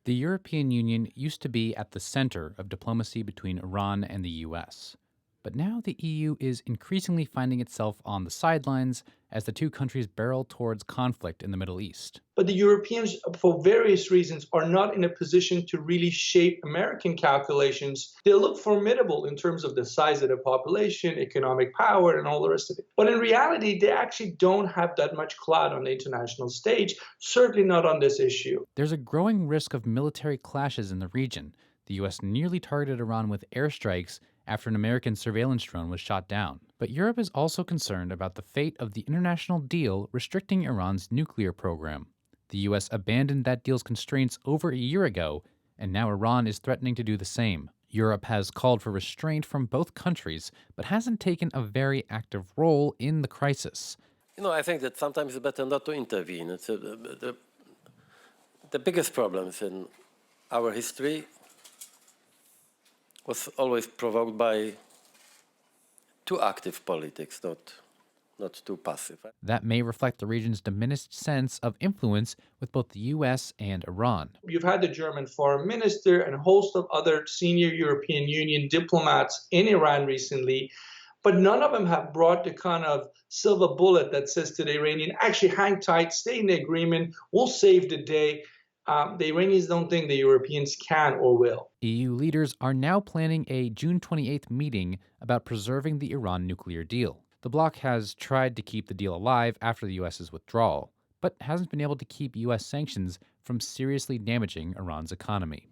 The European Union used to be at the center of diplomacy between Iran and the US. But now the EU is increasingly finding itself on the sidelines as the two countries barrel towards conflict in the Middle East. But the Europeans, for various reasons, are not in a position to really shape American calculations. They look formidable in terms of the size of the population, economic power, and all the rest of it. But in reality, they actually don't have that much clout on the international stage, certainly not on this issue. There's a growing risk of military clashes in the region. The US nearly targeted Iran with airstrikes after an American surveillance drone was shot down. But Europe is also concerned about the fate of the international deal restricting Iran's nuclear program. The U.S. abandoned that deal's constraints over a year ago, and now Iran is threatening to do the same. Europe has called for restraint from both countries, but hasn't taken a very active role in the crisis. I think that sometimes it's better not to intervene. The biggest problems in our history was always provoked by too active politics, not too passive. That may reflect the region's diminished sense of influence with both the U.S. and Iran. You've had the German foreign minister and a host of other senior European Union diplomats in Iran recently, but none of them have brought the kind of silver bullet that says to the Iranian, actually hang tight, stay in the agreement, we'll save the day. The Iranians don't think the Europeans can or will. EU leaders are now planning a June 28th meeting about preserving the Iran nuclear deal. The bloc has tried to keep the deal alive after the U.S.'s withdrawal, but hasn't been able to keep U.S. sanctions from seriously damaging Iran's economy.